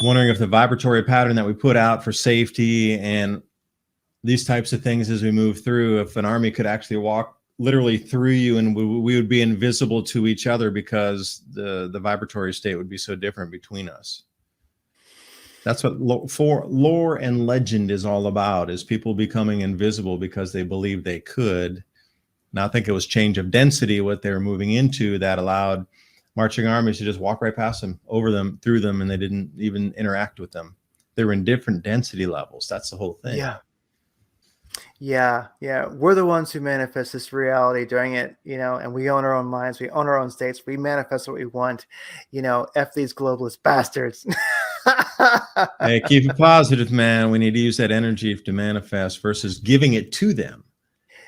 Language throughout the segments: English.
Wondering if the vibratory pattern that we put out for safety and these types of things as we move through, if an army could actually walk literally through you and we would be invisible to each other because the vibratory state would be so different between us. That's what lore and legend is all about, is people becoming invisible because they believe they could. Now, I think it was change of density, what they were moving into, that allowed marching armies to just walk right past them, over them, through them, and they didn't even interact with them. They were in different density levels. That's the whole thing. Yeah. We're the ones who manifest this reality during it, and we own our own minds. We own our own states. We manifest what we want, F these globalist bastards. Hey, keep it positive, man. We need to use that energy to manifest versus giving it to them.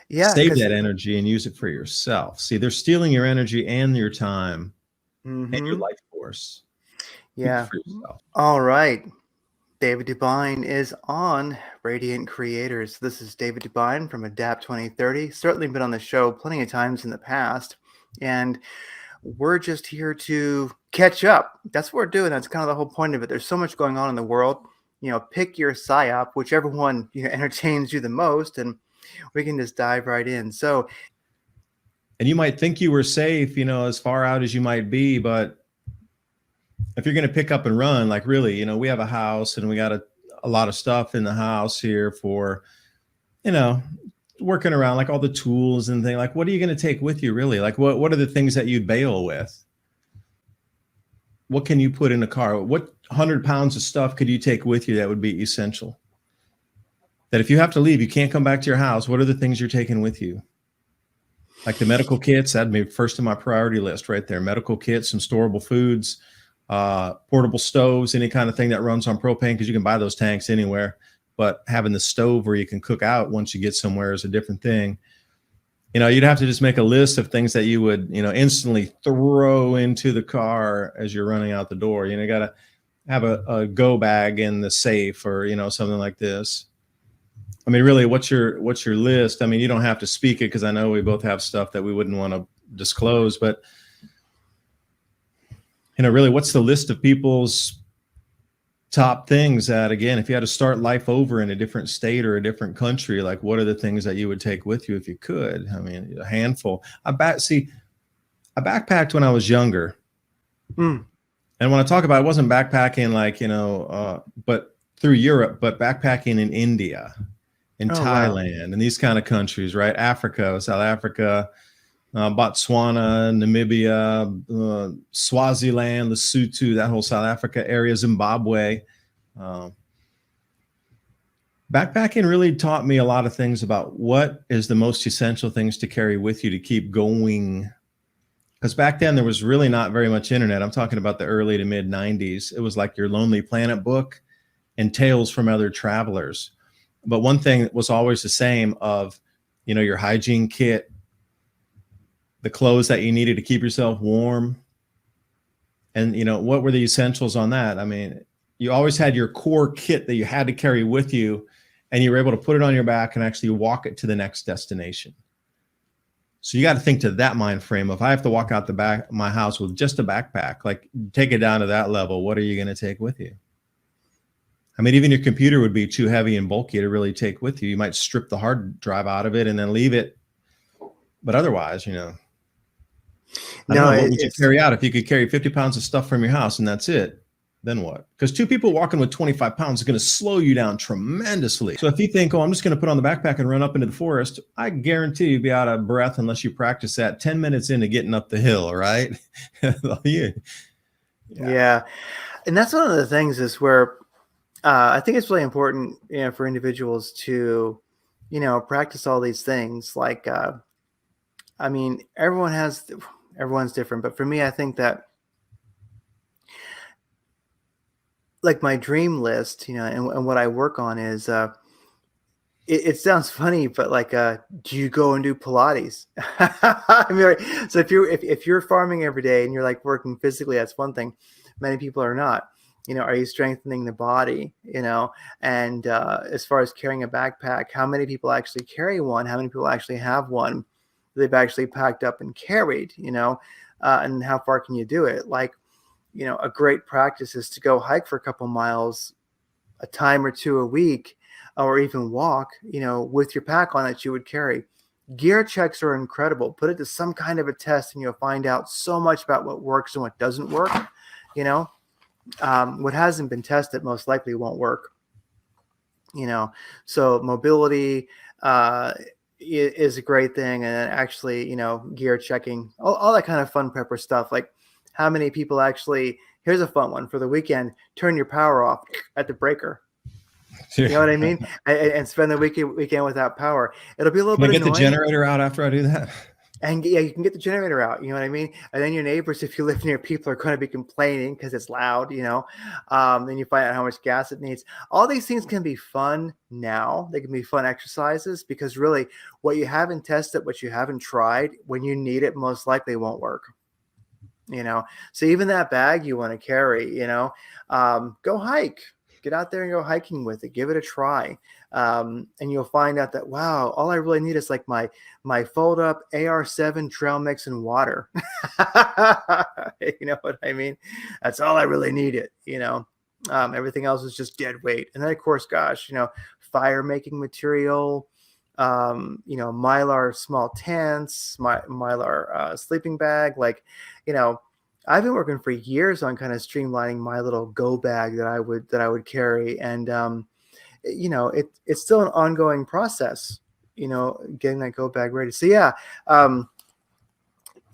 Yeah. Save that energy and use it for yourself. See, they're stealing your energy and your time and your life force. Yeah. All right. David Dubine is on Radiant Creators. This is David Dubine from Adapt 2030. Certainly been on the show plenty of times in the past. And we're just here to catch up. That's what we're doing. That's kind of the whole point of it. There's so much going on in the world. Pick your psyop, whichever one entertains you the most, and we can just dive right in. So, and you might think you were safe, as far out as you might be, but if you're going to pick up and run, like really, we have a house and we got a lot of stuff in the house here for, working around, like all the tools and things. Like, what are you going to take with you, really? Like, what are the things that you'd bail with? What can you put in a car? What 100 pounds of stuff could you take with you that would be essential? That if you have to leave, you can't come back to your house. What are the things you're taking with you? Like the medical kits, that'd be first on my priority list right there. Medical kits, some storable foods, portable stoves, any kind of thing that runs on propane, because you can buy those tanks anywhere. But having the stove where you can cook out once you get somewhere is a different thing. You'd have to just make a list of things that you would, instantly throw into the car as you're running out the door. You got to have a go bag in the safe or, something like this. I mean, really, what's your list? I mean, you don't have to speak it because I know we both have stuff that we wouldn't want to disclose, but really, what's the list of people's top things that, again, if you had to start life over in a different state or a different country, like what are the things that you would take with you if you could? I mean, a handful. I backpacked when I was younger. And when I talk about it, I wasn't backpacking like, but through Europe, but backpacking in India, in Thailand, and these kind of countries, right? Africa, South Africa, Botswana, Namibia, Swaziland, Lesotho, that whole South Africa area, Zimbabwe. Backpacking really taught me a lot of things about what is the most essential things to carry with you to keep going. Because back then there was really not very much internet. I'm talking about the early to mid 90s. It was like your Lonely Planet book and tales from other travelers. But one thing that was always the same of, your hygiene kit, the clothes that you needed to keep yourself warm. And, what were the essentials on that? I mean, you always had your core kit that you had to carry with you, and you were able to put it on your back and actually walk it to the next destination. So you got to think to that mind frame. If I have to walk out the back of my house with just a backpack, like take it down to that level, what are you going to take with you? I mean, even your computer would be too heavy and bulky to really take with you. You might strip the hard drive out of it and then leave it. But otherwise, I don't know, what would you carry out if you could carry 50 pounds of stuff from your house and that's it? Then what? Because two people walking with 25 pounds is going to slow you down tremendously. So if you think, I'm just going to put on the backpack and run up into the forest, I guarantee you'll be out of breath unless you practice that 10 minutes into getting up the hill, right? Yeah. And that's one of the things is where I think it's really important, for individuals to, practice all these things. Like, I mean, everyone's different, but for me, I think that like my dream list, and what I work on is, it sounds funny, but like, do you go and do Pilates? I mean, so if you're farming every day and you're like working physically, that's one thing. Many people are not. Are you strengthening the body? And as far as carrying a backpack, how many people actually carry one? How many people actually have one they've actually packed up and carried? And how far can you do it? Like, a great practice is to go hike for a couple miles, a time or two a week, or even walk, with your pack on that you would carry. Gear checks are incredible. Put it to some kind of a test and you'll find out so much about what works and what doesn't work. What hasn't been tested most likely won't work. So mobility is a great thing. And then actually, gear checking, all that kind of fun prepper stuff. Like how many people actually, here's a fun one for the weekend, turn your power off at the breaker. You know what I mean? And spend the weekend without power. It'll be a little bit annoying. Get the generator out after I do that? And yeah, you can get the generator out. You know what I mean? And then your neighbors, if you live near people, are going to be complaining because it's loud. Then you find out how much gas it needs. All these things can be fun now. They can be fun exercises because really, what you haven't tested, what you haven't tried, when you need it, most likely won't work. So even that bag you want to carry, go hike. Get out there and go hiking with it. Give it a try. And you'll find out that, wow, all I really need is like my fold up AR7 trail mix and water. You know what I mean? That's all I really needed. Everything else is just dead weight. And then of course, gosh, fire making material, Mylar small tents, Mylar sleeping bag, I've been working for years on kind of streamlining my little go bag that I would carry. And, it's still an ongoing process, getting that go bag ready. So yeah,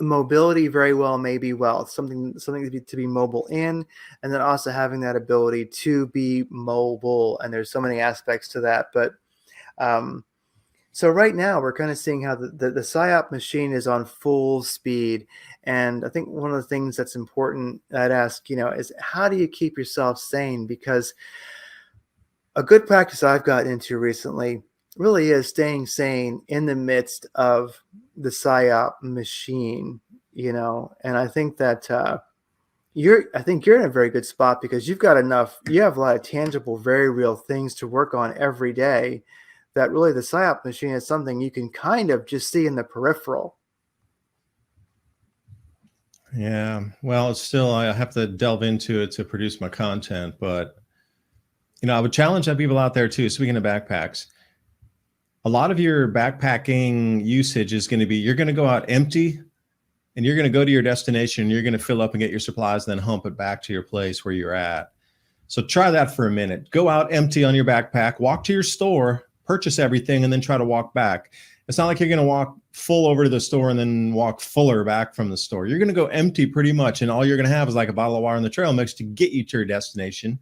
mobility very well may be something to be mobile in, and then also having that ability to be mobile. And there's so many aspects to that, but, so right now we're kind of seeing how the PSYOP machine is on full speed. And I think one of the things that's important I'd ask, is how do you keep yourself sane? Because a good practice I've gotten into recently really is staying sane in the midst of the PSYOP machine, and I think that you're in a very good spot because you have a lot of tangible, very real things to work on every day. That really the PSYOP machine is something you can kind of just see in the peripheral. Yeah. Well, it's still, I have to delve into it to produce my content, but I would challenge people out there too. Speaking of backpacks, a lot of your backpacking usage is going to be, you're going to go out empty and you're going to go to your destination and you're going to fill up and get your supplies and then hump it back to your place where you're at. So try that for a minute. Go out empty on your backpack, walk to your store, purchase everything, and then try to walk back. It's not like you're going to walk full over to the store and then walk fuller back from the store. You're going to go empty pretty much. And all you're going to have is like a bottle of water in the trail mix to get you to your destination.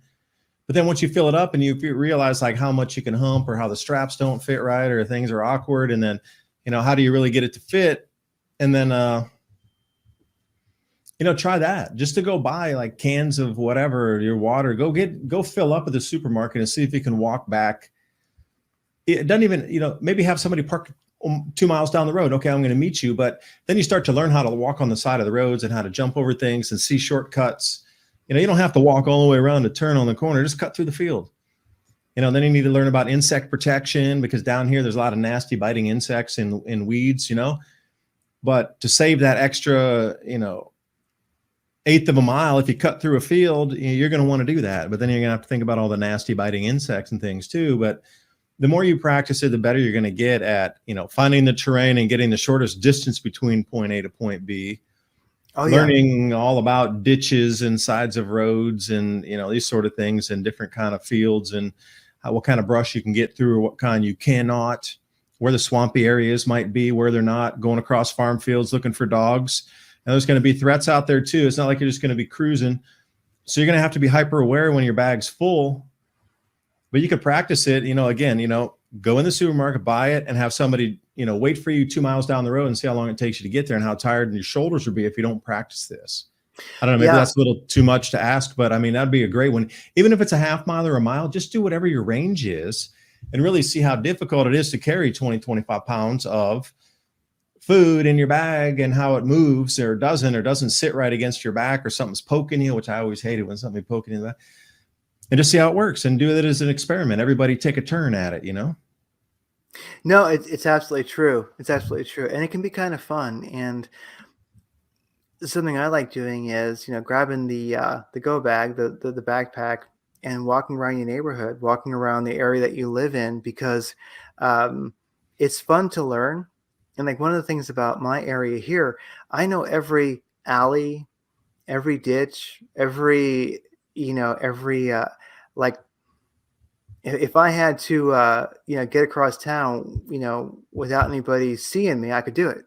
But then once you fill it up and you realize like how much you can hump or how the straps don't fit right or things are awkward. And then, how do you really get it to fit? And then, try that just to go buy like cans of whatever, your water, go fill up at the supermarket and see if you can walk back. It doesn't even, maybe have somebody park 2 miles down the road. Okay, I'm going to meet you. But then you start to learn how to walk on the side of the roads and how to jump over things and see shortcuts. You don't have to walk all the way around to turn on the corner. Just cut through the field. Then you need to learn about insect protection because down here there's a lot of nasty biting insects in weeds, But to save that extra, eighth of a mile, if you cut through a field, you're going to want to do that. But then you're going to have to think about all the nasty biting insects and things too. But the more you practice it, the better you're going to get at, finding the terrain and getting the shortest distance between point A to point B. Learning all about ditches and sides of roads and, these sort of things and different kind of fields and what kind of brush you can get through or what kind you cannot, where the swampy areas might be, where they're not, going across farm fields looking for dogs. And there's going to be threats out there too. It's not like you're just going to be cruising. So you're going to have to be hyper aware when your bag's full. But you could practice it, again, go in the supermarket, buy it, and have somebody, wait for you 2 miles down the road and see how long it takes you to get there and how tired your shoulders would be if you don't practice this. I don't know, maybe that's a little too much to ask, but I mean, that'd be a great one. Even if it's a half mile or a mile, just do whatever your range is and really see how difficult it is to carry 20, 25 pounds of food in your bag and how it moves or doesn't sit right against your back or something's poking you, which I always hated when something poking you in the back. And just see how it works and do it as an experiment. Everybody take a turn at it, No, it's absolutely true. It's absolutely true. And it can be kind of fun. And something I like doing is, grabbing the go bag, the backpack, and walking around your neighborhood, walking around the area that you live in, because um, it's fun to learn. And like one of the things about my area here, I know every alley, every ditch, every like if I had to get across town, without anybody seeing me, I could do it.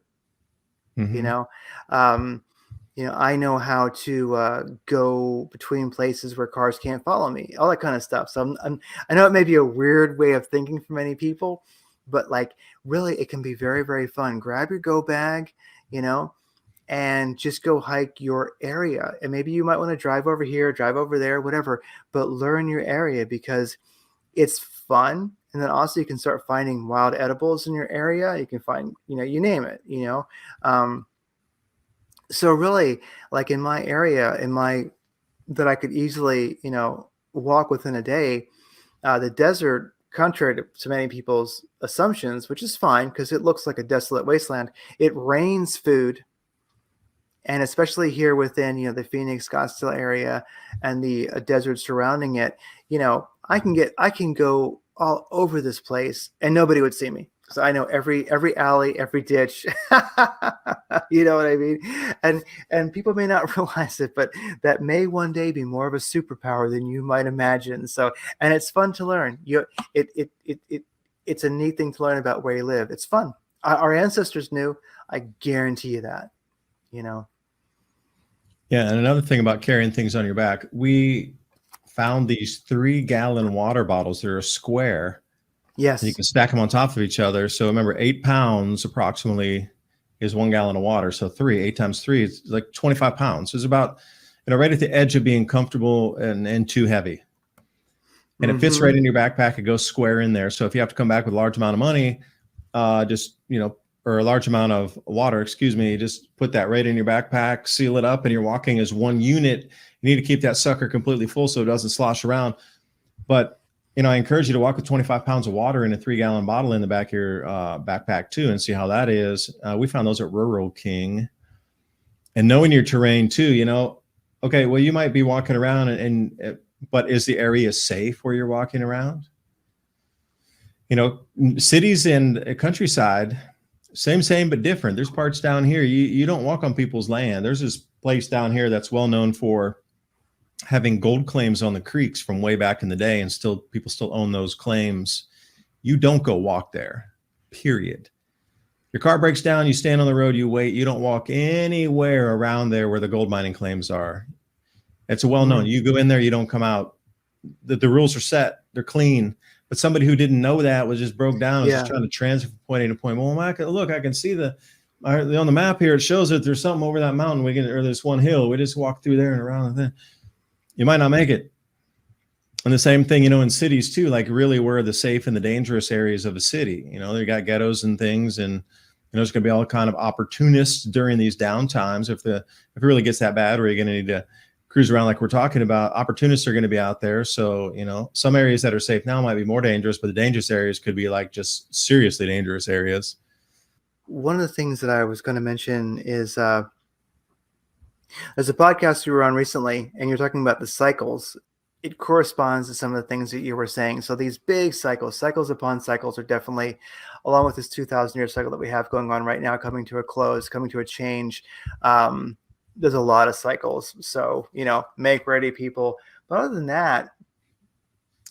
You Mm-hmm. know, um, I know how to go between places where cars can't follow me, all that kind of stuff. So I know it may be a weird way of thinking for many people, but like really, it can be very, very fun. Grab your go bag, you know, and just go hike your area. And maybe you might want to drive over here, drive over there, whatever, but learn your area because it's fun. And then also you can start finding wild edibles in your area. You can find, you name it, Um, so really, like in my area, that I could easily, walk within a day, the desert, contrary to many people's assumptions, which is fine because it looks like a desolate wasteland, it rains food. And especially here within, the Phoenix, Scottsdale area and the desert surrounding it, I can go all over this place and nobody would see me. So I know every alley, every ditch. You know what I mean? And people may not realize it, but that may one day be more of a superpower than you might imagine. So, and it's fun to learn. It's a neat thing to learn about where you live. It's fun. Our ancestors knew. I guarantee you that. Yeah, and another thing about carrying things on your back, we found these 3-gallon water bottles. They're a square. Yes. And you can stack them on top of each other. So remember, 8 pounds approximately is 1 gallon of water. So 8 times 3 is like 25 pounds. It's about, right at the edge of being comfortable and too heavy. And it fits right in your backpack. It goes square in there. So if you have to come back with a large amount of money, or a large amount of water, just put that right in your backpack, seal it up, and you're walking as one unit. You need to keep that sucker completely full so it doesn't slosh around. But, I encourage you to walk with 25 pounds of water in a 3-gallon bottle in the back of your backpack too, and see how that is. We found those at Rural King. And knowing your terrain too, okay, well, you might be walking around but is the area safe where you're walking around? Cities and countryside, same, but different. There's parts down here, you don't walk on people's land. There's this place down here that's well known for having gold claims on the creeks from way back in the day, and people still own those claims. You don't go walk there, period. Your car breaks down, you stand on the road, you wait. You don't walk anywhere around there where the gold mining claims are. It's well known. You go in there, you don't come out. The rules are set, they're clean. But somebody who didn't know that was just broke down, was just trying to transfer from point A to point. Well, I can see on the map here, it shows that there's something over that mountain. Or there's one hill. We just walk through there and around. And then you might not make it. And the same thing, in cities too, like really where are the safe and the dangerous areas of a city? They got ghettos and things, and there's going to be all kind of opportunists during these downtimes. If it really gets that bad, where you're going to need to cruise around like we're talking about, opportunists are going to be out there. So, some areas that are safe now might be more dangerous, but the dangerous areas could be like just seriously dangerous areas. One of the things that I was going to mention is there's a podcast you were on recently, and you're talking about the cycles. It corresponds to some of the things that you were saying. So these big cycles upon cycles, are definitely, along with this 2,000-year cycle that we have going on right now, coming to a close, coming to a change. There's a lot of cycles. So, make ready, people. But other than that.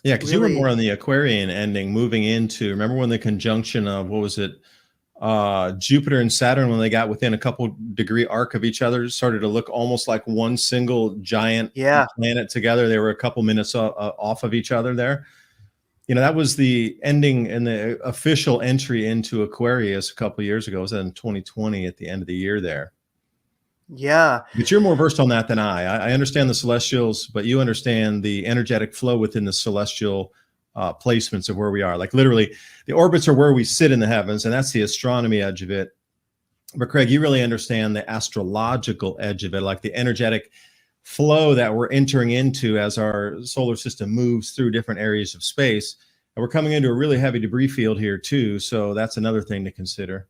Yeah, because you were more on the Aquarian ending, moving into, remember when the conjunction of, what was it? Jupiter and Saturn, when they got within a couple degree arc of each other, started to look almost like one single giant planet together. They were a couple minutes off of each other there. That was the ending and the official entry into Aquarius a couple of years ago. It was in 2020 at the end of the year there. Yeah. But you're more versed on that than I understand the celestials, but you understand the energetic flow within the celestial placements of where we are. Like literally, the orbits are where we sit in the heavens, and that's the astronomy edge of it. But Craig, you really understand the astrological edge of it, like the energetic flow that we're entering into as our solar system moves through different areas of space. And we're coming into a really heavy debris field here too. So that's another thing to consider.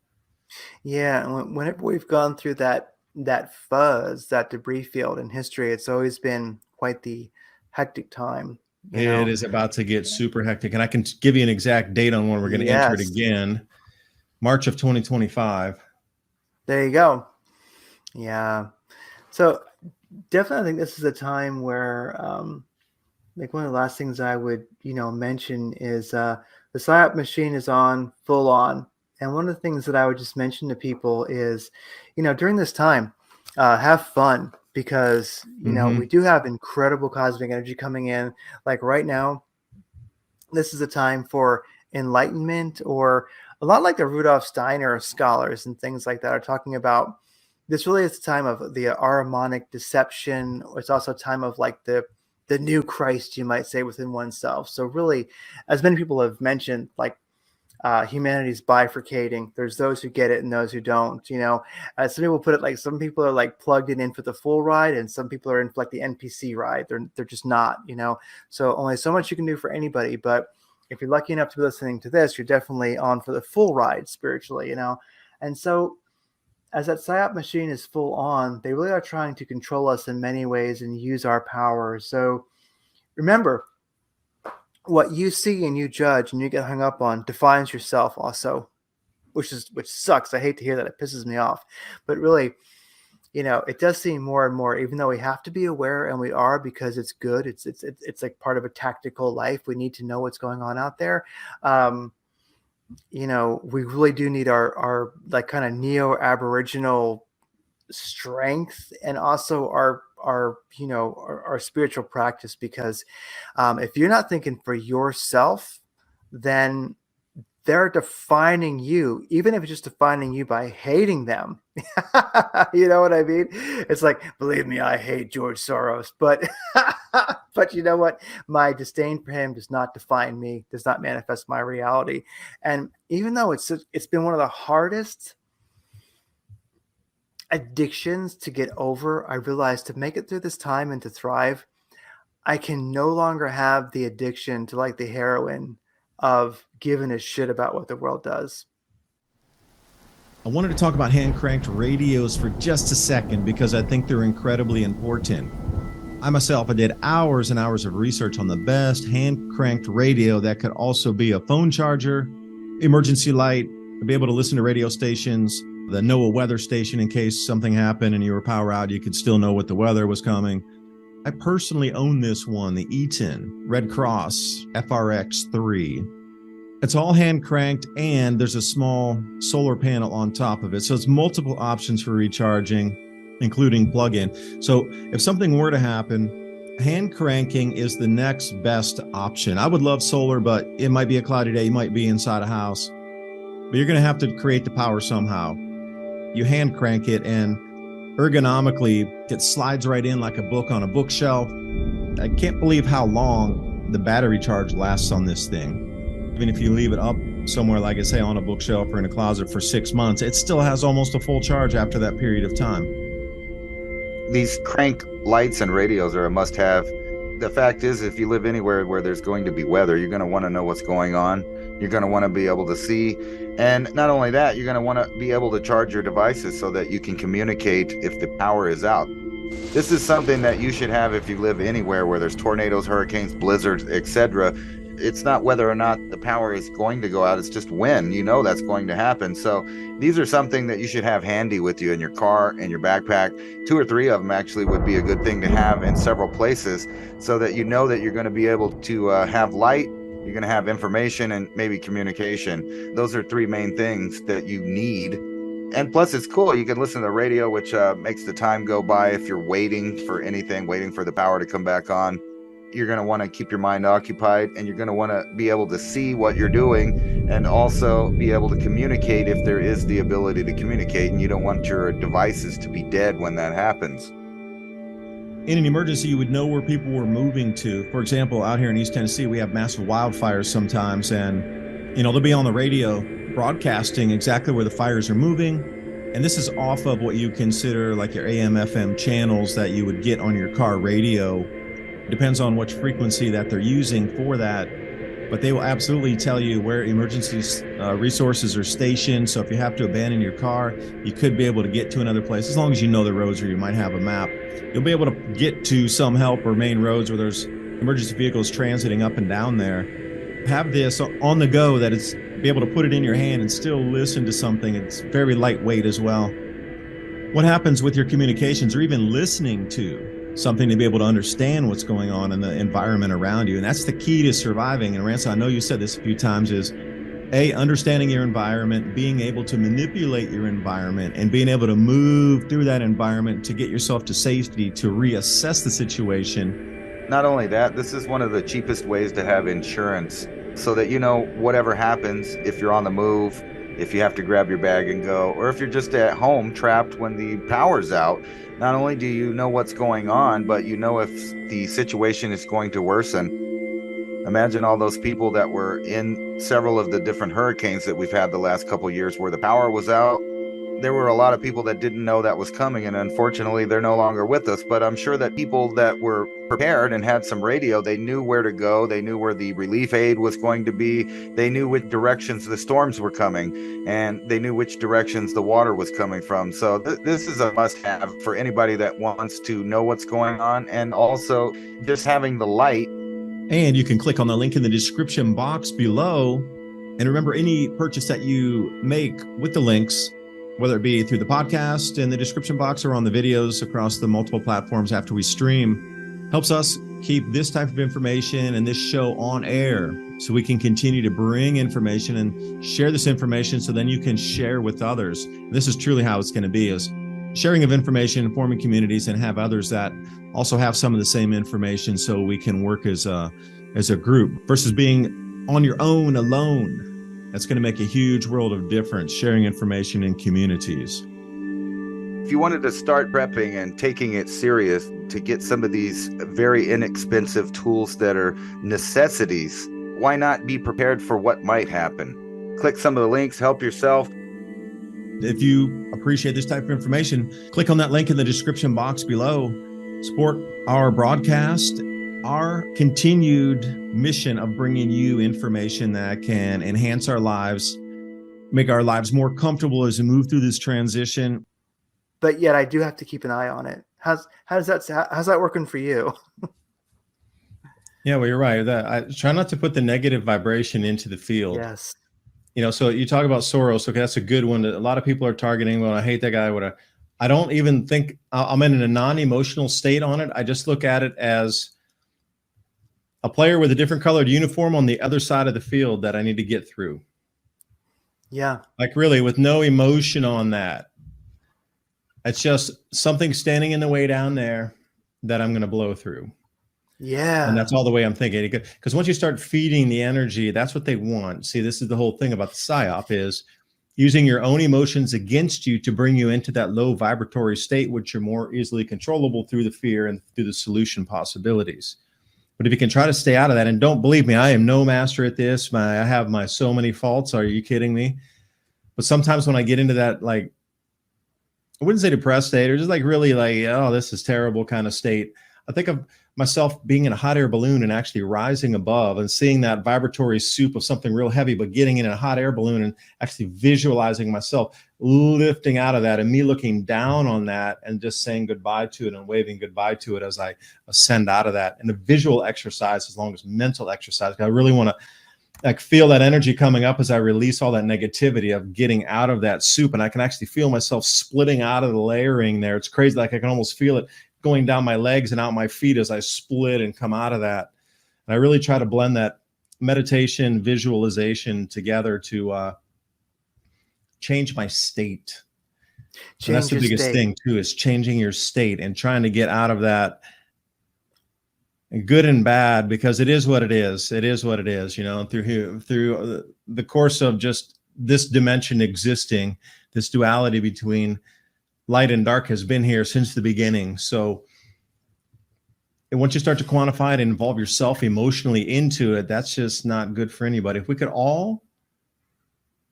Yeah. Whenever we've gone through that that fuzz, that debris field in history. It's always been quite the hectic time, you It know. is about to get super hectic. And I can give you an exact date on when we're going to enter it Yes, again. March of 2025. there you go. Yeah. So definitely, I think this is a time where, like, one of the last things I would, mention is the PSYOP machine is on full on. And one of the things that I would just mention to people is, during this time, have fun, because, we do have incredible cosmic energy coming in. Like right now, this is a time for enlightenment, or a lot like the Rudolf Steiner scholars and things like that are talking about. This really is the time of the Ahrimanic deception. It's also a time of like the new Christ, you might say, within oneself. So really, as many people have mentioned, like humanity's bifurcating. There's those who get it and those who don't. Some people put it like some people are like plugged in for the full ride, and some people are in for like the NPC ride. They're just not. So only so much you can do for anybody. But if you're lucky enough to be listening to this, you're definitely on for the full ride spiritually. And so as that PSYOP machine is full on, they really are trying to control us in many ways and use our power. So remember, what you see and you judge and you get hung up on defines yourself also, which sucks. I hate to hear that. It pisses me off. But really, it does seem more and more, even though we have to be aware, and we are, because it's good. It's like part of a tactical life. We need to know what's going on out there. We really do need our like kind of neo-aboriginal strength, and also our spiritual practice, because if you're not thinking for yourself, then they're defining you, even if it's just defining you by hating them. You know what I mean? It's like, believe me, I hate George Soros, but but you know what? My disdain for him does not define me, does not manifest my reality. And even though it's been one of the hardest addictions to get over, I realized to make it through this time and to thrive, I can no longer have the addiction to like the heroin of giving a shit about what the world does. I wanted to talk about hand cranked radios for just a second because I think they're incredibly important. I myself, I did hours and hours of research on the best hand cranked radio that could also be a phone charger, emergency light, be able to listen to radio stations, the NOAA weather station in case something happened and you were power out, you could still know what the weather was coming. I personally own this one, the Eaton Red Cross FRX3. It's all hand cranked, and there's a small solar panel on top of it. So it's multiple options for recharging, including plug-in. So if something were to happen, hand cranking is the next best option. I would love solar, but it might be a cloudy day. You might be inside a house, but you're going to have to create the power somehow. You hand crank it, and ergonomically, it slides right in like a book on a bookshelf. I can't believe how long the battery charge lasts on this thing. Even if you leave it up somewhere, like I say, on a bookshelf or in a closet for 6 months, it still has almost a full charge after that period of time. These crank lights and radios are a must-have. The fact is, if you live anywhere where there's going to be weather, you're going to want to know what's going on. You're going to want to be able to see. And not only that, you're going to want to be able to charge your devices so that you can communicate if the power is out. This is something that you should have if you live anywhere where there's tornadoes, hurricanes, blizzards, etc. It's not whether or not the power is going to go out, it's just when. You know that's going to happen. So these are something that you should have handy with you in your car and your backpack. 2 or 3 of them actually would be a good thing to have in several places, so that you know that you're going to be able to have light, you're going to have information, and maybe communication. Those are 3 main things that you need. And plus, it's cool. You can listen to the radio, which makes the time go by if you're waiting for anything, waiting for the power to come back on. You're going to want to keep your mind occupied, and you're going to want to be able to see what you're doing, and also be able to communicate if there is the ability to communicate, and you don't want your devices to be dead when that happens. In an emergency, you would know where people were moving to. For example, out here in East Tennessee, we have massive wildfires sometimes, and they'll be on the radio broadcasting exactly where the fires are moving. And this is off of what you consider like your AM, FM channels that you would get on your car radio. It depends on which frequency that they're using for that. but they will absolutely tell you where emergency resources are stationed. So if you have to abandon your car, you could be able to get to another place as long as you know the roads, or you might have a map. You'll be able to get to some help or main roads where there's emergency vehicles transiting up and down there. Have this on the go, that it's be able to put it in your hand and still listen to something. It's very lightweight as well. What happens with your communications, or even listening to something, to be able to understand what's going on in the environment around you? And that's the key to surviving. And Ransom, I know you said this a few times, is understanding your environment, being able to manipulate your environment, and being able to move through that environment to get yourself to safety, to reassess the situation. Not only that, this is one of the cheapest ways to have insurance, so that, you know, whatever happens, if you're on the move, if you have to grab your bag and go, or if you're just at home trapped when the power's out, not only do you know what's going on, but you know if the situation is going to worsen. Imagine all those people that were in several of the different hurricanes that we've had the last couple of years where the power was out. There were a lot of people that didn't know that was coming, and unfortunately they're no longer with us. But I'm sure that people that were prepared and had some radio, they knew where to go, they knew where the relief aid was going to be, they knew which directions the storms were coming, and they knew which directions the water was coming from. So this is a must-have for anybody that wants to know what's going on, and also just having the light. And you can click on the link in the description box below. And remember, any purchase that you make with the links, whether it be through the podcast in the description box or on the videos across the multiple platforms after we stream, helps us keep this type of information and this show on air, so we can continue to bring information and share this information, so then you can share with others. And this is truly how it's going to be, is sharing of information, forming communities, and have others that also have some of the same information, so we can work as a group versus being on your own alone. That's going to make a huge world of difference, sharing information in communities. If you wanted to start prepping and taking it serious to get some of these very inexpensive tools that are necessities, why not be prepared for what might happen? Click some of the links, help yourself. If you appreciate this type of information, click on that link in the description box below. Support our broadcast, our continued mission of bringing you information that can enhance our lives, make our lives more comfortable as we move through this transition. But yet I do have to keep an eye on it. How's that working for you? Yeah, well, you're right. I try not to put the negative vibration into the field. Yes. You know, so you talk about Soros. Okay, that's a good one. A lot of people are targeting. Well, I hate that guy. I don't even think I'm in a non-emotional state on it. I just look at it as a player with a different colored uniform on the other side of the field that I need to get through. Yeah. Like, really, with no emotion on that. It's just something standing in the way down there that I'm going to blow through. Yeah. And that's all the way I'm thinking. Because once you start feeding the energy, that's what they want. See, this is the whole thing about the PSYOP, is using your own emotions against you to bring you into that low vibratory state, which are more easily controllable through the fear and through the solution possibilities. But if you can try to stay out of that, and don't believe me, I am no master at this. I have my so many faults. Are you kidding me? But sometimes when I get into that, like, I wouldn't say depressed state, or just like really like, oh, this is terrible kind of state, I think of myself being in a hot air balloon and actually rising above and seeing that vibratory soup of something real heavy, but getting in a hot air balloon and actually visualizing myself lifting out of that, and me looking down on that and just saying goodbye to it and waving goodbye to it as I ascend out of that. And the visual exercise, as long as mental exercise, I really want to like feel that energy coming up as I release all that negativity of getting out of that soup. And I can actually feel myself splitting out of the layering there. It's crazy. Like I can almost feel it going down my legs and out my feet as I split and come out of that. And I really try to blend that meditation, visualization together to change my state. And that's the biggest thing too, is changing your state and trying to get out of that, good and bad, because it is what it is. It is what it is, you know, through the course of just this dimension existing, this duality between light and dark has been here since the beginning. So and once you start to quantify it and involve yourself emotionally into it, that's just not good for anybody. If we could all,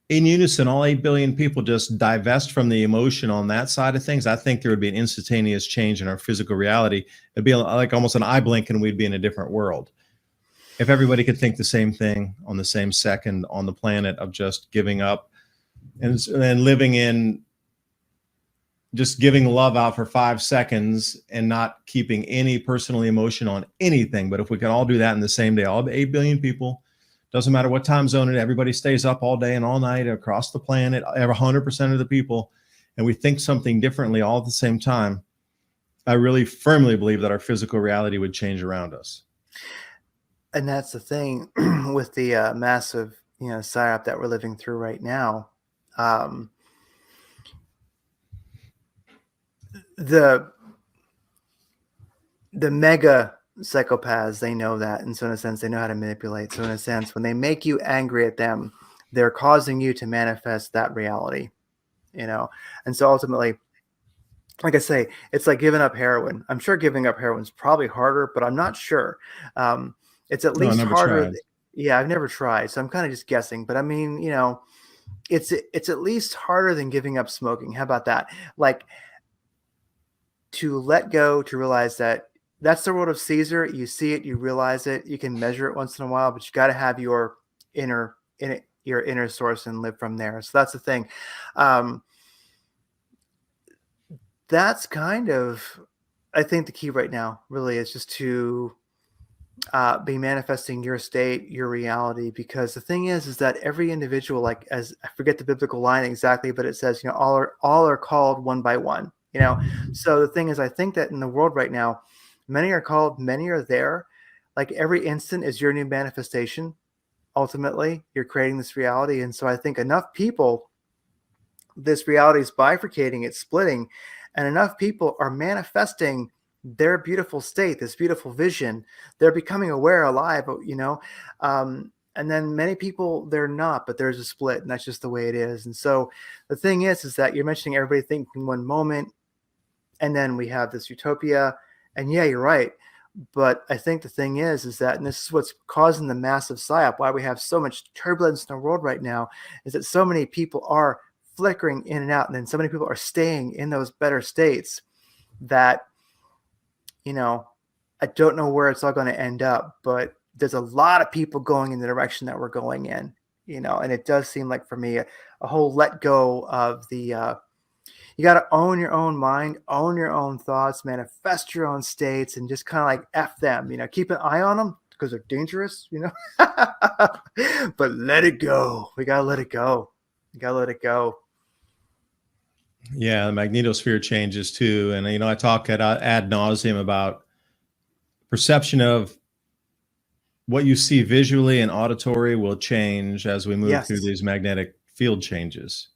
in unison, all 8 billion people just divest from the emotion on that side of things, I think there would be an instantaneous change in our physical reality. It'd be like almost an eye blink and we'd be in a different world. if everybody could think the same thing on the same second on the planet of just giving up and living in just giving love out for 5 seconds and not keeping any personal emotion on anything. But if we could all do that in the same day, all 8 billion people, doesn't matter what time zone it, everybody stays up all day and all night across the planet, 100% of the people, and we think something differently all at the same time, I really firmly believe that our physical reality would change around us. And that's the thing with the massive, psyop that we're living through right now. The mega psychopaths, they know that, and so in a sense they know how to manipulate. So in a sense, when they make you angry at them, they're causing you to manifest that reality, and so ultimately, like I say, it's like giving up heroin. I'm sure giving up heroin is probably harder, but I'm not sure. It's at least harder. Yeah, I've never tried, so I'm kind of just guessing, but I mean, it's at least harder than giving up smoking. How about that? Like, to let go, to realize that that's the world of Caesar. You see it, you realize it, you can measure it once in a while, but you got to have your inner source and live from there. So that's the thing. That's kind of, I think, the key right now really is just to be manifesting your state, your reality, because the thing is that every individual, like, as I forget the biblical line exactly, but it says, all are called one by one. So the thing is, I think that in the world right now, many are called, many are there. Like, every instant is your new manifestation. Ultimately, you're creating this reality. And so I think enough people, this reality is bifurcating, it's splitting, and enough people are manifesting their beautiful state, this beautiful vision. They're becoming aware, alive, and then many people, they're not, but there's a split, and that's just the way it is. And so the thing is that you're mentioning everybody thinking one moment, and then we have this utopia, and yeah, you're right. But I think the thing is that, and this is what's causing the massive psyop, why we have so much turbulence in the world right now, is that so many people are flickering in and out, and then so many people are staying in those better states that, I don't know where it's all going to end up, but there's a lot of people going in the direction that we're going in, and it does seem like, for me, a whole let go of the, you got to own your own mind, own your own thoughts, manifest your own states, and just kind of like F them, keep an eye on them because they're dangerous, but let it go. We got to let it go. You got to let it go. Yeah, the magnetosphere changes too. And, I talk ad nauseum about perception of what you see visually and auditory will change as we move through these magnetic field changes.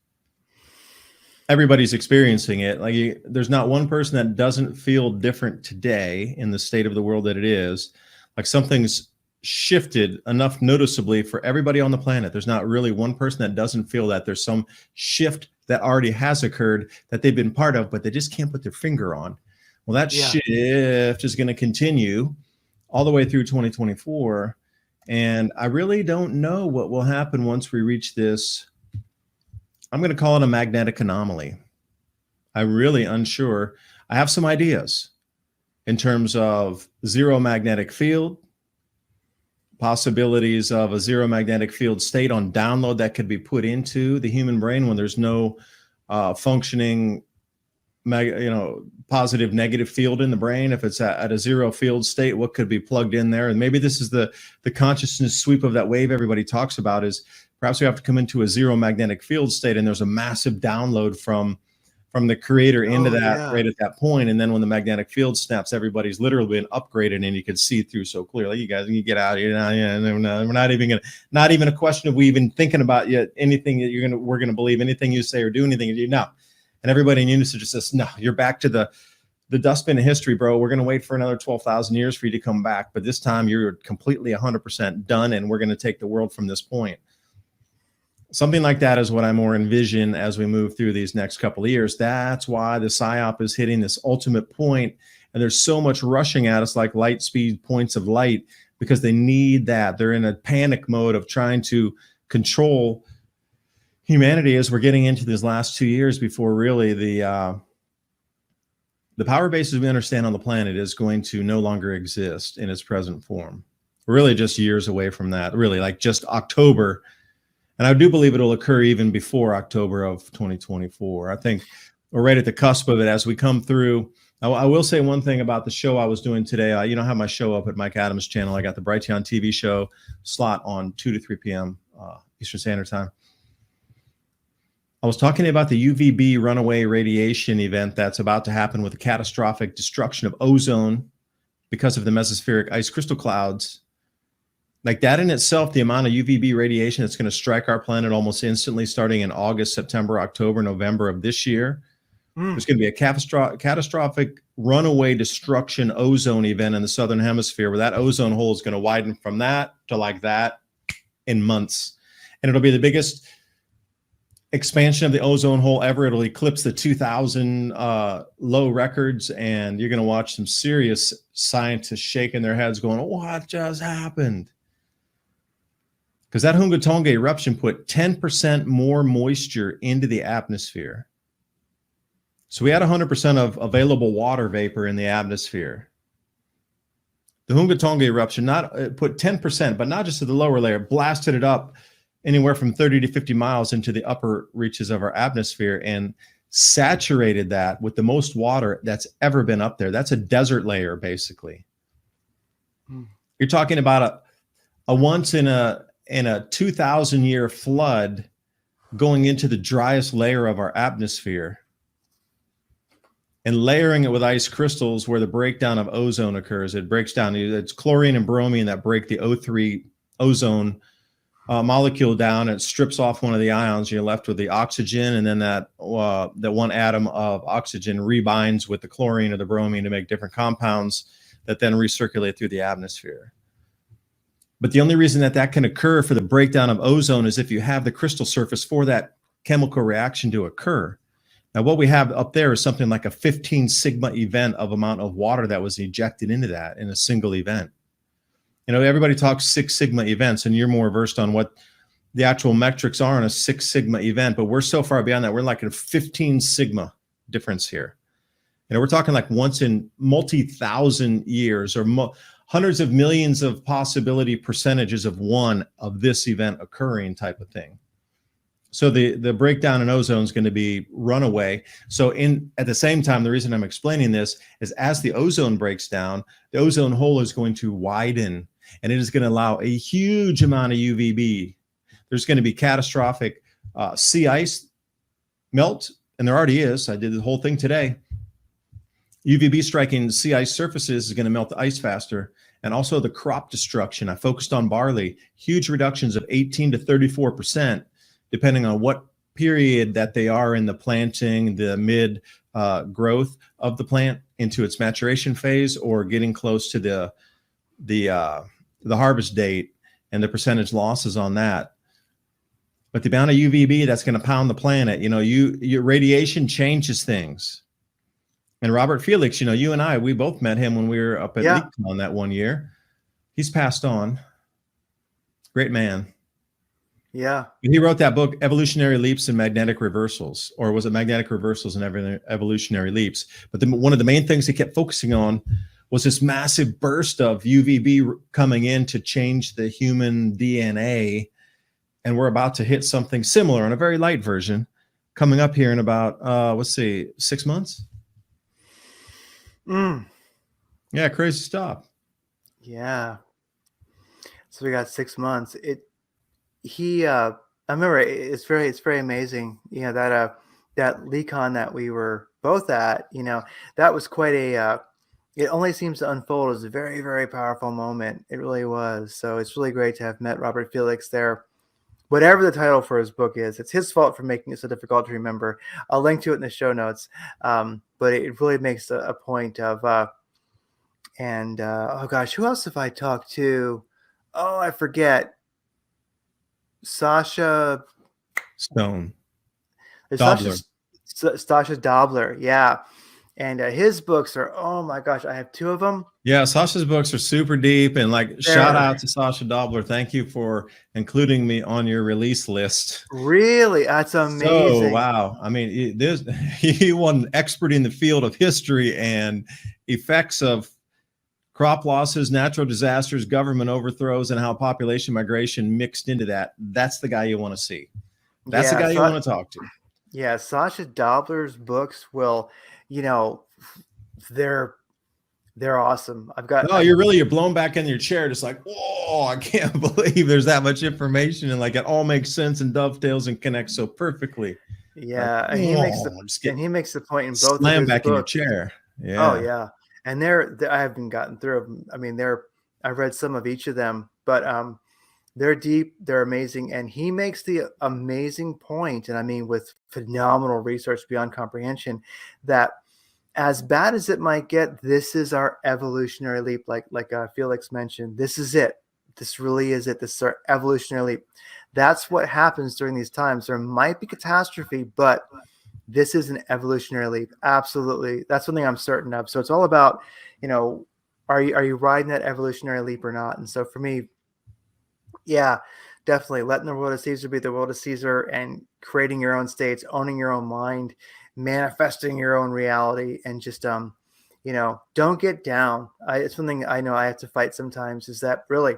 Everybody's experiencing it. Like, there's not one person that doesn't feel different today in the state of the world that it is. Like, something's shifted enough noticeably for everybody on the planet. There's not really one person that doesn't feel that there's some shift that already has occurred that they've been part of, but they just can't put their finger on. Well, that shift is going to continue all the way through 2024. And I really don't know what will happen once we reach this. I'm going to call it a magnetic anomaly. I'm really unsure. I have some ideas in terms of zero magnetic field, possibilities of a zero magnetic field state on download that could be put into the human brain when there's no functioning positive negative field in the brain. If it's at a zero field state, what could be plugged in there? And maybe this is the consciousness sweep of that wave everybody talks about, is perhaps we have to come into a zero magnetic field state, and there's a massive download from the creator into right at that point. And then when the magnetic field snaps, everybody's literally been upgraded, and you can see through so clearly. You guys, you get out of here now. We're not even a question of we even thinking about yet anything that we're gonna believe anything you say or do anything you do. No. And everybody in unison just says, no, you're back to the dustbin of history, bro. We're going to wait for another 12,000 years for you to come back. But this time you're completely 100% done, and we're going to take the world from this point. Something like that is what I more envision as we move through these next couple of years. That's why the psyop is hitting this ultimate point, and there's so much rushing at us like light speed points of light, because they need that. They're in a panic mode of trying to control humanity as we're getting into these last 2 years before really the power bases we understand on the planet is going to no longer exist in its present form. We're really just years away from that, really, like just October. And I do believe it'll occur even before October of 2024. I think we're right at the cusp of it as we come through. I will say one thing about the show I was doing today. I have my show up at Mike Adams' channel. I got the Brighteon TV show slot on 2 to 3 p.m. Eastern Standard Time. I was talking about the UVB runaway radiation event that's about to happen with the catastrophic destruction of ozone because of the mesospheric ice crystal clouds. Like that in itself, the amount of UVB radiation that's going to strike our planet almost instantly starting in August, September, October, November of this year. There's going to be a catastrophic runaway destruction ozone event in the southern hemisphere where that ozone hole is going to widen from that to like that in months. And it'll be the biggest expansion of the ozone hole ever. It'll eclipse the 2000 low records, and you're going to watch some serious scientists shaking their heads going, what just happened? Because that Hunga Tonga eruption put 10% more moisture into the atmosphere. So we had 100% of available water vapor in the atmosphere. The Hunga Tonga eruption put 10%, but not just to the lower layer, blasted it up anywhere from 30 to 50 miles into the upper reaches of our atmosphere and saturated that with the most water that's ever been up there. That's a desert layer, basically. You're talking about a once in a 2,000-year flood going into the driest layer of our atmosphere and layering it with ice crystals where the breakdown of ozone occurs. It breaks down. It's chlorine and bromine that break the O3 ozone molecule down. It strips off one of the ions. You're left with the oxygen, and then that one atom of oxygen rebinds with the chlorine or the bromine to make different compounds that then recirculate through the atmosphere. But the only reason that can occur for the breakdown of ozone is if you have the crystal surface for that chemical reaction to occur. Now, what we have up there is something like a 15 sigma event of amount of water that was ejected into that in a single event. Everybody talks 6 sigma events, and you're more versed on what the actual metrics are in a 6 sigma event, but we're so far beyond that. We're like a 15 sigma difference here. We're talking like once in multi-thousand years or hundreds of millions of possibility percentages of one of this event occurring type of thing. So the breakdown in ozone is going to be runaway. So at the same time, the reason I'm explaining this is as the ozone breaks down, the ozone hole is going to widen, and it is going to allow a huge amount of UVB. There's going to be catastrophic sea ice melt, and there already is. I did the whole thing today. UVB striking sea ice surfaces is going to melt the ice faster, and also the crop destruction. I focused on barley, huge reductions of 18 to 34%. Depending on what period that they are in the planting, the mid growth of the plant into its maturation phase, or getting close to the harvest date and the percentage losses on that. But the amount of UVB that's going to pound the planet, your radiation changes things. And Robert Felix, you and I, we both met him when we were up at LeakCon that one year. He's passed on. Great man. Yeah. He wrote that book, Evolutionary Leaps and Magnetic Reversals, or was it Magnetic Reversals and Evolutionary Leaps? But one of the main things he kept focusing on was this massive burst of UVB coming in to change the human DNA. And we're about to hit something similar on a very light version coming up here in about, 6 months? Yeah, crazy stuff. Yeah. So we got 6 months. I remember it's very amazing, that LeakCon that we were both at, that was quite it only seems to unfold as a very, very powerful moment. It really was. So it's really great to have met Robert Felix there. Whatever the title for his book is, it's his fault for making it so difficult to remember. I'll link to it in the show notes. But it really makes a point of, oh gosh, who else have I talked to? Oh, I forget. Sasha Stone. Sasha Dobler, yeah. And his books are, oh my gosh, I have 2 of them. Yeah, Sasha's books are super deep, and shout out to Sasha Dobler. Thank you for including me on your release list. Really? That's amazing. So, wow. I mean, he won expert in the field of history and effects of crop losses, natural disasters, government overthrows, and how population migration mixed into that. That's the guy you want to see. That's the guy you want to talk to. Yeah, Sasha Dobler's books will, they're awesome. You're blown back in your chair, just like, whoa, I can't believe there's that much information, and like it all makes sense and dovetails and connects so perfectly. Yeah, like, and he makes the point in both slam of his back books. in your chair. Yeah. Oh yeah, and I haven't gotten through them. I mean, I've read some of each of them, but they're deep, they're amazing, and he makes the amazing point, and I mean with phenomenal research beyond comprehension, that as bad as it might get, this is our evolutionary leap. Like Felix mentioned, this is it. This really is it. This is our evolutionary leap. That's what happens during these times. There might be catastrophe, but this is an evolutionary leap. Absolutely. That's something I'm certain of. So it's all about, are you riding that evolutionary leap or not? And so for me, yeah, definitely letting the world of Caesar be the world of Caesar and creating your own states, owning your own mind, manifesting your own reality, and just, don't get down. It's something I know I have to fight sometimes, is that really,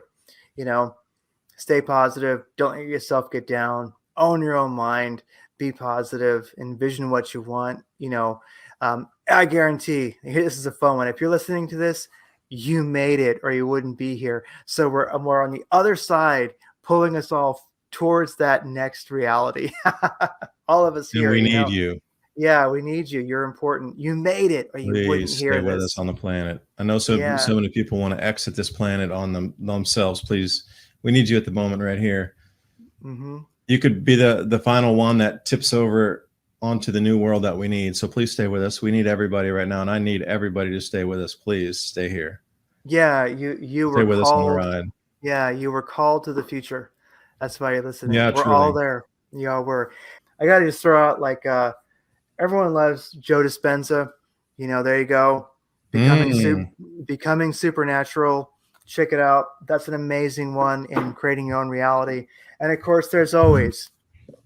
stay positive. Don't let yourself get down. Own your own mind. Be positive. Envision what you want. I guarantee, this is a fun one. If you're listening to this, you made it, or you wouldn't be here. So we're on the other side, pulling us all towards that next reality. All of us here. And we need you. Yeah, we need you. You're important. You made it, or you wouldn't hear stay with this. us on the planet. I know so many people want to exit this planet on themselves. Please, we need you at the moment right here. Mm-hmm. You could be the final one that tips over onto the new world that we need. So please stay with us. We need everybody right now, and I need everybody to stay with us. Please stay here. Yeah, you were stay with called, us on the ride. Yeah, you were called to the future. That's why you're listening. Yeah, we're truly. all there. Yeah, I gotta just throw out everyone loves Joe Dispenza. There you go. Becoming Supernatural. Check it out. That's an amazing one in creating your own reality. And of course, there's always.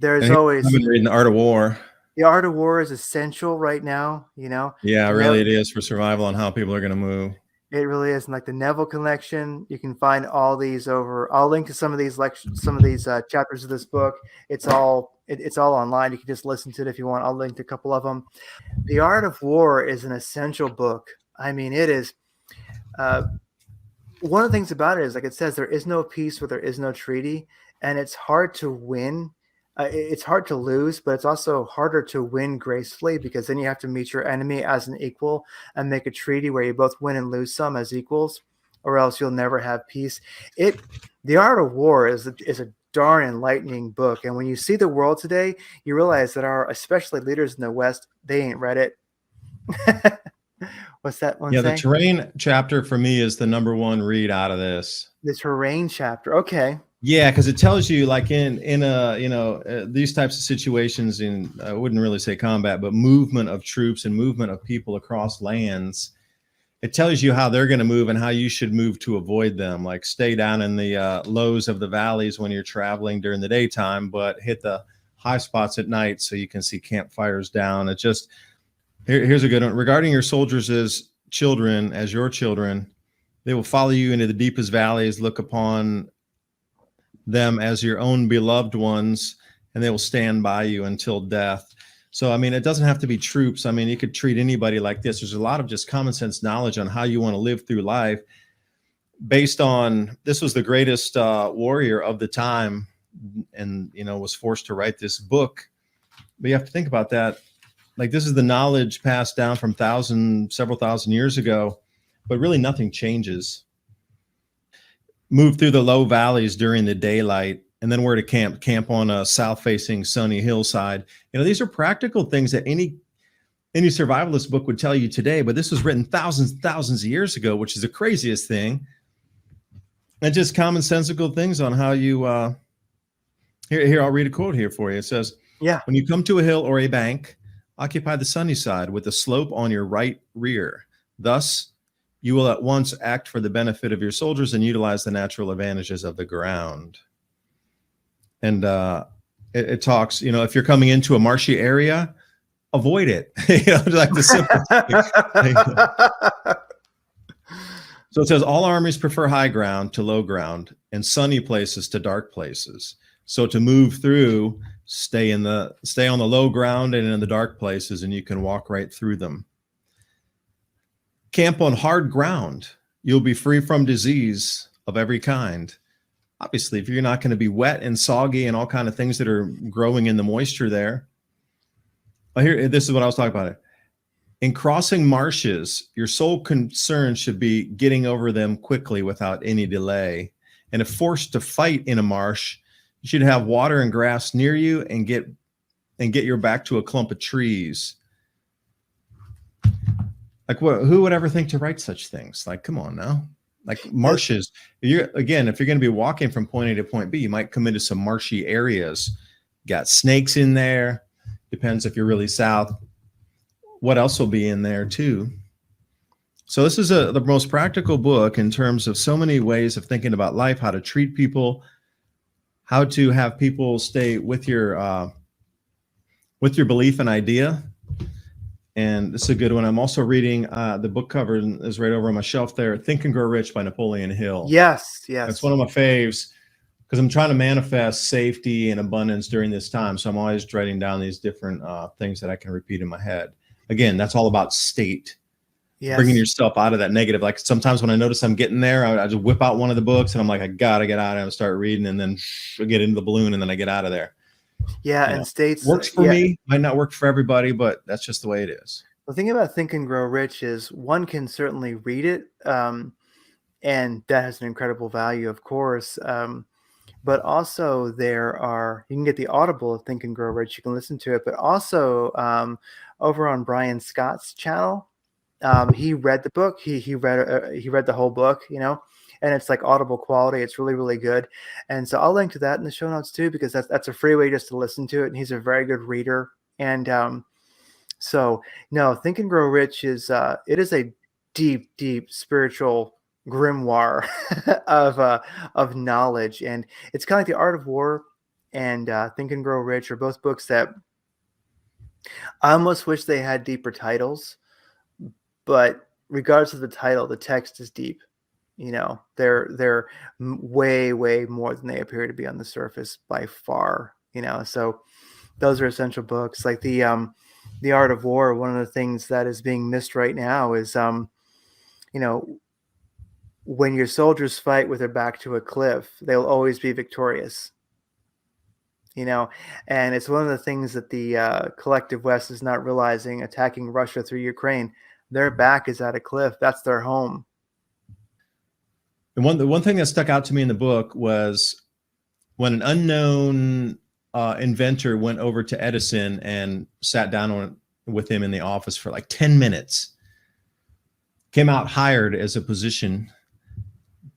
I've been reading The Art of War. The Art of War is essential right now. Yeah, really, it is for survival and how people are going to move. It really is. And like the Neville Collection, you can find all these over. I'll link to some of these lectures, some of these chapters of this book. It's all online. You can just listen to it if you want. I'll link to a couple of them. The Art of War is an essential book. I mean, it is. One of the things about it is, like it says, there is no peace where there is no treaty, and it's hard to win. It's hard to lose, but it's also harder to win gracefully, because then you have to meet your enemy as an equal and make a treaty where you both win and lose some as equals, or else you'll never have peace. The Art of War is a darn enlightening book. And when you see the world today, you realize that especially leaders in the West, they ain't read it. What's that one? Yeah, saying? The terrain chapter for me is the number one read out of this. The terrain chapter. Okay. Yeah, because it tells you, like in these types of situations, I wouldn't really say combat, but movement of troops and movement of people across lands. It tells you how they're going to move and how you should move to avoid them. Like stay down in the lows of the valleys when you're traveling during the daytime, but hit the high spots at night so you can see campfires down. It just here's a good one. Regarding your soldiers as your children, they will follow you into the deepest valleys. Look upon them as your own beloved ones, and they will stand by you until death. So, I mean, it doesn't have to be troops. I mean, you could treat anybody like this. There's a lot of just common sense knowledge on how you want to live through life based on, this was the greatest warrior of the time, and, was forced to write this book. But you have to think about that. Like, this is the knowledge passed down from several thousand years ago, but really nothing changes. Move through the low valleys during the daylight, and then where to camp on a south-facing sunny hillside. These are practical things that any survivalist book would tell you today, but this was written thousands of years ago, which is the craziest thing. And just commonsensical things on how you here I'll read a quote here for you. It says, yeah, when you come to a hill or a bank, occupy the sunny side with the slope on your right rear. Thus you will at once act for the benefit of your soldiers and utilize the natural advantages of the ground. And it talks, if you're coming into a marshy area, avoid it. Like the simple thing. So it says all armies prefer high ground to low ground and sunny places to dark places. So to move through, stay on the low ground and in the dark places, and you can walk right through them. Camp on hard ground. You'll be free from disease of every kind. Obviously, if you're not going to be wet and soggy and all kind of things that are growing in the moisture there. Here, this is what I was talking about. In crossing marshes, your sole concern should be getting over them quickly without any delay. And if forced to fight in a marsh, you should have water and grass near you and get your back to a clump of trees. Like, who would ever think to write such things? Like, come on now. Like marshes. If you're going to be walking from point A to point B, you might come into some marshy areas. Got snakes in there. Depends if you're really south. What else will be in there too? So this is the most practical book in terms of so many ways of thinking about life, how to treat people, how to have people stay with your belief and idea. And this is a good one. I'm also reading the book cover is right over on my shelf there, Think and Grow Rich by Napoleon Hill. Yes. That's one of my faves because I'm trying to manifest safety and abundance during this time. So I'm always writing down these different things that I can repeat in my head. Again, that's all about state. Yes. Bringing yourself out of that negative. Like sometimes when I notice I'm getting there, I just whip out one of the books and I'm like, I gotta get out of it and start reading, and then I get into the balloon and then I get out of there. Yeah, and states works for me, might not work for everybody, but that's just the way it is. The thing about Think and Grow Rich is one can certainly read it, and that has an incredible value, of course. But also you can get the Audible of Think and Grow Rich. You can listen to it, but also over on Brian Scott's channel, he read the book. He read the whole book, and it's like Audible quality. It's really, really good. And so I'll link to that in the show notes too, because that's a free way just to listen to it. And he's a very good reader. And so no, Think and Grow Rich is it is a deep, deep spiritual grimoire of knowledge, and it's kind of like The Art of War and Think and Grow Rich are both books that I almost wish they had deeper titles, but regardless of the title, the text is deep. They're way, way more than they appear to be on the surface by far. So those are essential books. Like the Art of War. One of the things that is being missed right now is when your soldiers fight with their back to a cliff, they'll always be victorious. And it's one of the things that the collective West is not realizing. Attacking Russia through Ukraine, their back is at a cliff. That's their home. And the one thing that stuck out to me in the book was when an unknown inventor went over to Edison and sat down with him in the office for like 10 minutes, came out hired as a position.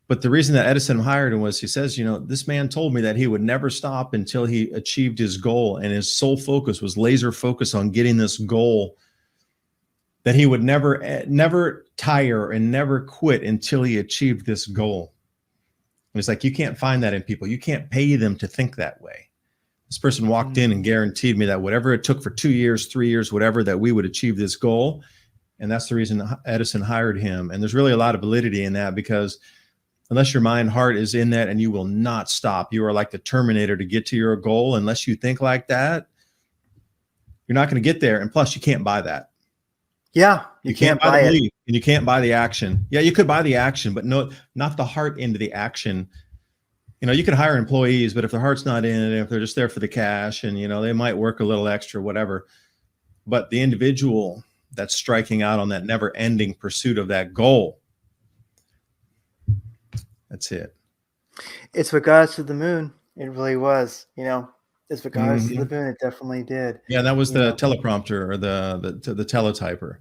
But the reason that Edison hired him was, he says, this man told me that he would never stop until he achieved his goal. And his sole focus was laser focus on getting this goal, that he would never tire and never quit until he achieved this goal. And it's like, you can't find that in people. You can't pay them to think that way. This person walked in and guaranteed me that whatever it took for 2 years, 3 years, whatever, that we would achieve this goal. And that's the reason Edison hired him. And there's really a lot of validity in that, because unless your mind, heart is in that, and you will not stop. You are like the Terminator to get to your goal. Unless you think like that, you're not going to get there. And plus, you can't buy that. Yeah, you can't buy it. Belief, and you can't buy the action. Yeah, you could buy the action, but no, not the heart into the action. You could hire employees, but if their heart's not in it, if they're just there for the cash, and they might work a little extra, whatever. But the individual that's striking out on that never-ending pursuit of that goal, that's it. It's what got us to the moon. It really was. It's what got us to the moon. It definitely did. Yeah, that was the teleprompter or the teletyper.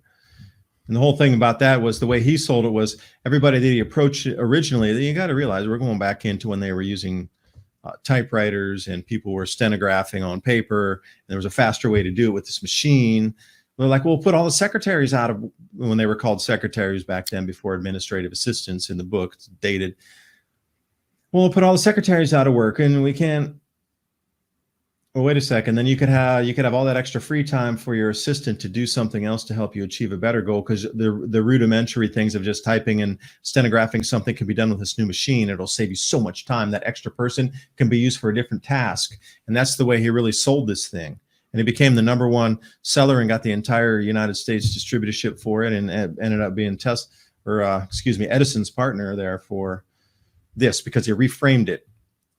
And the whole thing about that was the way he sold it was everybody that he approached originally. You got to realize we're going back into when they were using typewriters and people were stenographing on paper. And there was a faster way to do it with this machine. They're like, we'll put all the secretaries out of, when they were called secretaries back then before administrative assistants in the book, it's dated. We'll put all the secretaries out of work, and we can't Well, wait a second. Then you could have all that extra free time for your assistant to do something else to help you achieve a better goal, because the rudimentary things of just typing and stenographing something can be done with this new machine. It'll save you so much time. That extra person can be used for a different task. And that's the way he really sold this thing. And he became the #1 seller and got the entire United States distributorship for it, and ended up being Edison's partner there for this, because he reframed it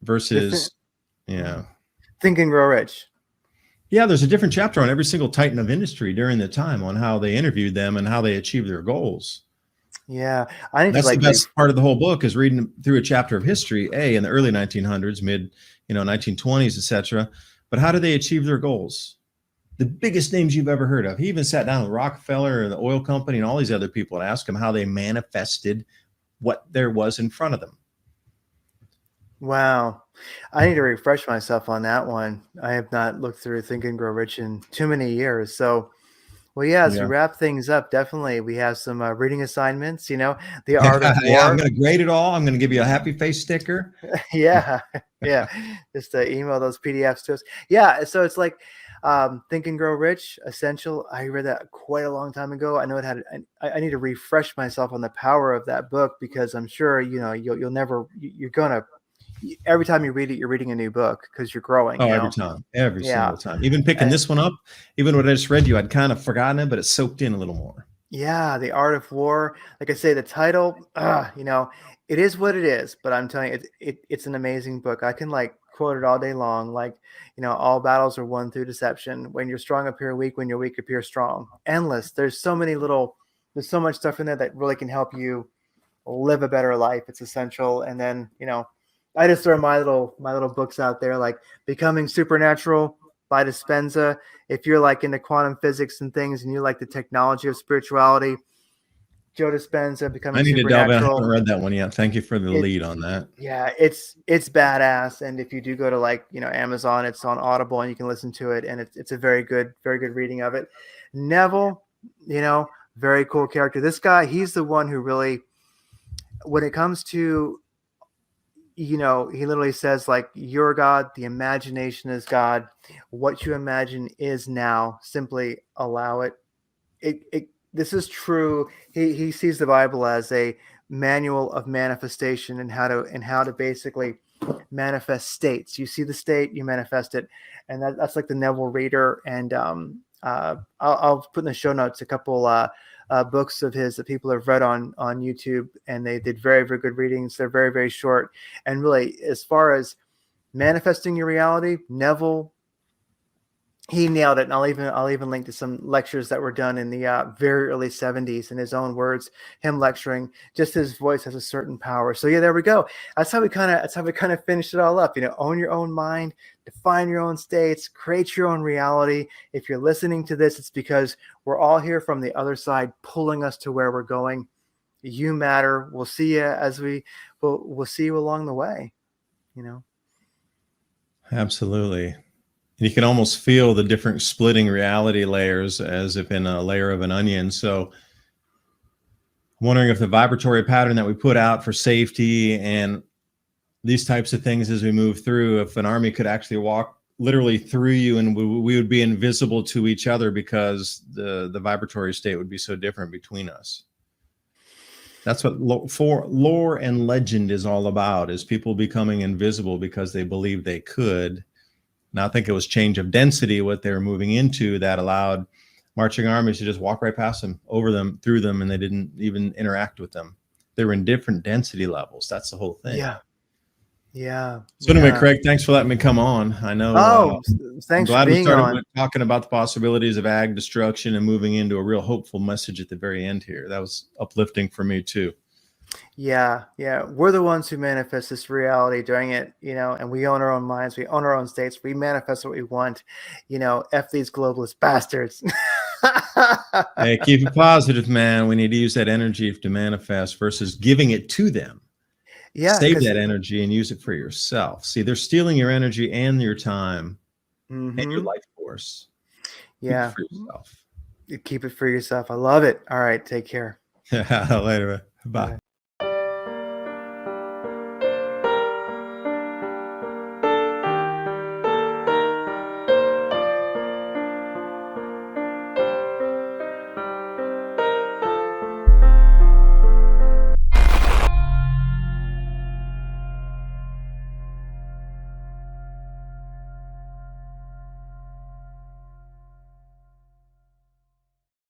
versus, yeah. Think and Grow Rich. Yeah, there's a different chapter on every single titan of industry during the time, on how they interviewed them and how they achieved their goals. Yeah, I need That's to the best part of the whole book, is reading through a chapter of history, in the early 1900s, mid 1920s, etc. But how do they achieve their goals? The biggest names you've ever heard of. He even sat down with Rockefeller and the oil company and all these other people and asked them how they manifested what there was in front of them. Wow. I need to refresh myself on that one. I have not looked through Think and Grow Rich in too many years. So, well, yeah, as we wrap things up, definitely we have some reading assignments, The Art of War. Yeah, I'm going to grade it all. I'm going to give you a happy face sticker. Yeah. Just email those PDFs to us. Yeah. So it's like Think and Grow Rich, Essential. I read that quite a long time ago. I know I need to refresh myself on the power of that book, because I'm sure, you're going to, every time you read it, you're reading a new book, because you're growing. Every time, every single time. Even picking this one up, even what I just read you, I'd kind of forgotten it, but it soaked in a little more. Yeah, The Art of War. Like I say, the title, it is what it is. But I'm telling you, it's an amazing book. I can quote it all day long. All battles are won through deception. When you're strong appear weak, when you're weak appear strong. Endless. There's so much stuff in there that really can help you live a better life. It's essential. And then, I just throw my little books out there, like Becoming Supernatural by Dispenza. If you're into quantum physics and things, and you like the technology of spirituality, Joe Dispenza, Becoming Supernatural. I haven't read that one yet. Thank you for the lead on that. Yeah, it's badass. And if you do go to Amazon, it's on Audible and you can listen to it. And it's a very good reading of it. Neville, very cool character. This guy, he's the one who really, when it comes to, he literally says, you're God, the imagination is God. What you imagine is now. Simply allow it. This is true. He sees the Bible as a manual of manifestation, and how to basically manifest states. You see the state, you manifest it, and that's like the Neville reader. And I'll put in the show notes a couple books of his that people have read on YouTube, and they did very, very good readings. They're very, very short. And really, as far as manifesting your reality, Neville, he nailed it. And I'll even link to some lectures that were done in the very early 70s, in his own words, him lecturing. Just his voice has a certain power. So yeah, there we go. That's how we kind of finished it all up. Own your own mind, define your own states, create your own reality. If you're listening to this, it's because we're all here from the other side, pulling us to where we're going. You matter. We'll see you we'll see you along the way. Absolutely. You can almost feel the different splitting reality layers, as if in a layer of an onion. So I'm wondering if the vibratory pattern that we put out for safety and these types of things as we move through, if an army could actually walk literally through you, and we would be invisible to each other, because the vibratory state would be so different between us. That's what lore and legend is all about, is people becoming invisible because they believe they could. Now, I think it was change of density, what they were moving into, that allowed marching armies to just walk right past them, over them, through them, and they didn't even interact with them. They were in different density levels. That's the whole thing. Yeah. So anyway, Craig, thanks for letting me come on. I know. Thanks I'm glad for being we started on. talking about the possibilities of ag destruction and moving into a real hopeful message at the very end here. That was uplifting for me too. Yeah. We're the ones who manifest this reality during it, and we own our own minds. We own our own states. We manifest what we want, F these globalist bastards. Hey, keep it positive, man. We need to use that energy to manifest versus giving it to them. Yeah. Save that energy and use it for yourself. See, they're stealing your energy and your time and your life force. Yeah. Keep it for yourself. Keep it for yourself. I love it. All right. Take care. Later. Bye.